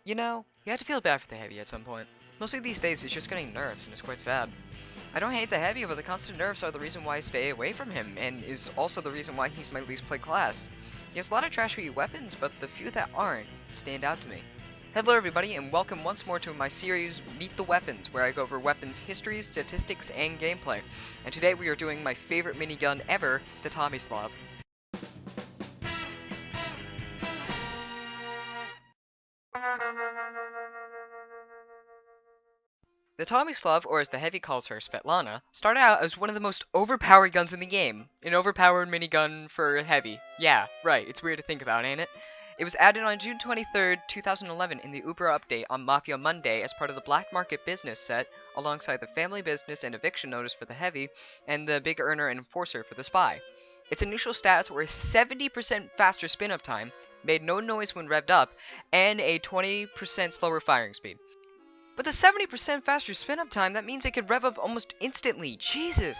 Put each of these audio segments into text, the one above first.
You know, you have to feel bad for the heavy at some point. Mostly these days he's just getting nerfs and it's quite sad. I don't hate the heavy, but the constant nerfs are the reason why I stay away from him, and is also the reason why he's my least played class. He has a lot of trashy weapons, but the few that aren't stand out to me. Hello everybody, and welcome once more to my series Meet the Weapons, where I go over weapons history, statistics, and gameplay. And today we are doing my favorite minigun ever, the Tomislav. The Tomislav, or as the Heavy calls her, Svetlana, started out as one of the most overpowered guns in the game. An overpowered minigun for Heavy. Yeah, right, it's weird to think about, ain't it? It was added on June 23rd, 2011 in the Uber update on Mafia Monday as part of the Black Market Business set, alongside the Family Business and Eviction Notice for the Heavy, and the Big Earner and Enforcer for the Spy. Its initial stats were 70% faster spin-up time, made no noise when revved up, and a 20% slower firing speed. But the 70% faster spin-up time, that means it could rev up almost instantly. Jesus!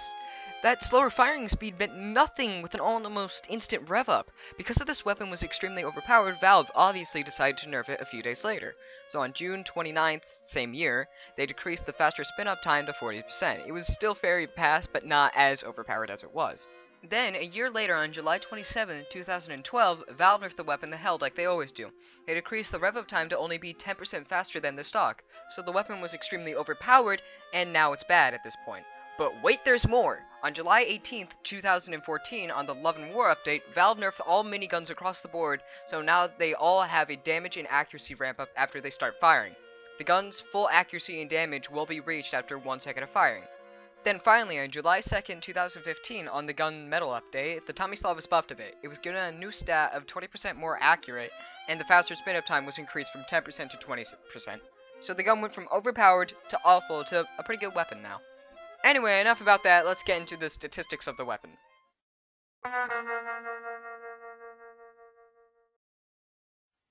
That slower firing speed meant nothing with an almost instant rev up. Because of this weapon was extremely overpowered, Valve obviously decided to nerf it a few days later. So on June 29th, same year, they decreased the faster spin-up time to 40%. It was still very fast, but not as overpowered as it was. Then, a year later, on July 27, 2012, Valve nerfed the weapon the hell like they always do. They decreased the rev-up time to only be 10% faster than the stock, so the weapon was extremely overpowered, and now it's bad at this point. But wait, there's more! On July 18th, 2014, on the Love and War update, Valve nerfed all miniguns across the board, so now they all have a damage and accuracy ramp-up after they start firing. The gun's full accuracy and damage will be reached after 1 second of firing. Then finally, on July 2nd, 2015, on the gun metal update, the Tomislav was buffed a bit. It was given a new stat of 20% more accurate, and the faster spin-up time was increased from 10% to 20%. So the gun went from overpowered to awful to a pretty good weapon now. Anyway, enough about that, let's get into the statistics of the weapon.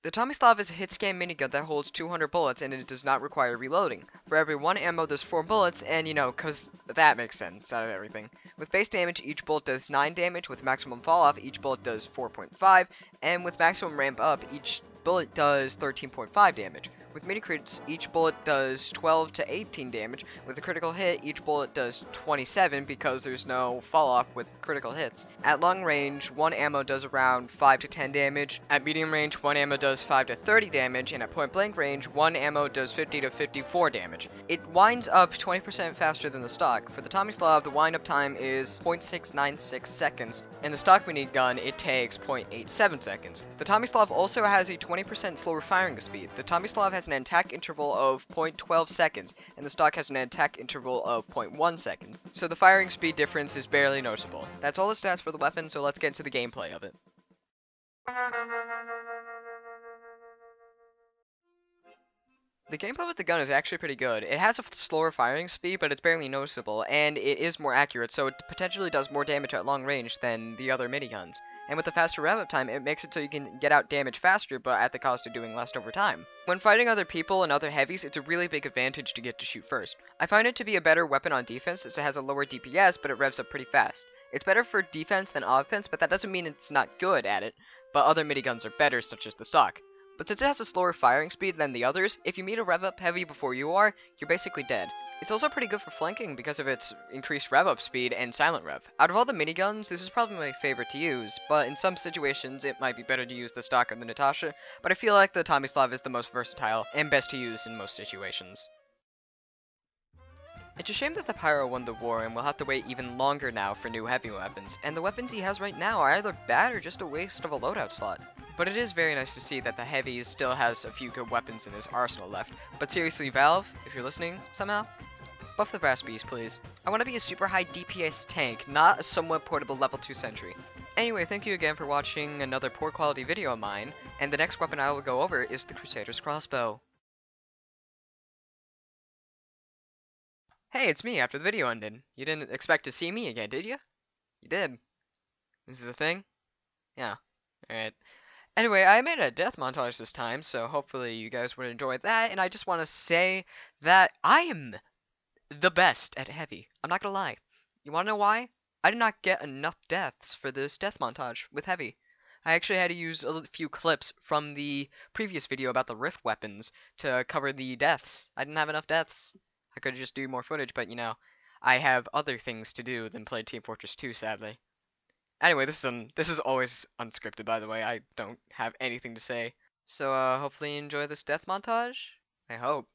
The Tomislav is a hit-scan minigun that holds 200 bullets and it does not require reloading. For every 1 ammo there's 4 bullets, and you know, cause that makes sense out of everything. With base damage, each bullet does 9 damage, with maximum fall-off, each bullet does 4.5, and with maximum ramp-up, each bullet does 13.5 damage. With mini-crits, each bullet does 12 to 18 damage. With a critical hit, each bullet does 27 because there's no fall-off with critical hits. At long range, 1 ammo does around 5 to 10 damage. At medium range, 1 ammo does 5 to 30 damage. And at point-blank range, 1 ammo does 50 to 54 damage. It winds up 20% faster than the stock. For the Tomislav, the wind-up time is 0.696 seconds. In the stock minigun, it takes 0.87 seconds. The Tomislav also has a 20% slower firing speed. The Tomislav has an attack interval of 0.12 seconds, and the stock has an attack interval of 0.1 seconds. So the firing speed difference is barely noticeable. That's all the stats for the weapon, so let's get into the gameplay of it. The gameplay with the gun is actually pretty good. It has a slower firing speed, but it's barely noticeable, and it is more accurate, so it potentially does more damage at long range than the other miniguns. And with the faster rev-up time, it makes it so you can get out damage faster, but at the cost of doing less over time. When fighting other people and other heavies, it's a really big advantage to get to shoot first. I find it to be a better weapon on defense, as it has a lower DPS, but it revs up pretty fast. It's better for defense than offense, but that doesn't mean it's not good at it, but other miniguns are better, such as the stock. But since it has a slower firing speed than the others, if you meet a rev-up heavy before you are, you're basically dead. It's also pretty good for flanking because of its increased rev-up speed and silent rev. Out of all the miniguns, this is probably my favorite to use, but in some situations it might be better to use the stock or the Natasha, but I feel like the Tomislav is the most versatile and best to use in most situations. It's a shame that the Pyro won the war and we'll have to wait even longer now for new heavy weapons, and the weapons he has right now are either bad or just a waste of a loadout slot. But it is very nice to see that the Heavy still has a few good weapons in his arsenal left. But seriously, Valve, if you're listening somehow, buff the Brass Beast, please. I want to be a super high DPS tank, not a somewhat portable level 2 sentry. Anyway, thank you again for watching another poor quality video of mine, and the next weapon I will go over is the Crusader's Crossbow. Hey, it's me after the video ended. You didn't expect to see me again, did you? You did. This is a thing? Yeah. Alright. Anyway, I made a death montage this time, so hopefully you guys would enjoy that, and I just want to say that I am the best at heavy. I'm not gonna lie. You wanna know why? I did not get enough deaths for this death montage with heavy. I actually had to use a few clips from the previous video about the rift weapons to cover the deaths. I didn't have enough deaths. I could just do more footage, but you know, I have other things to do than play Team Fortress 2, sadly. Anyway, this is always unscripted, by the way. I don't have anything to say. So hopefully you enjoy this death montage. I hope.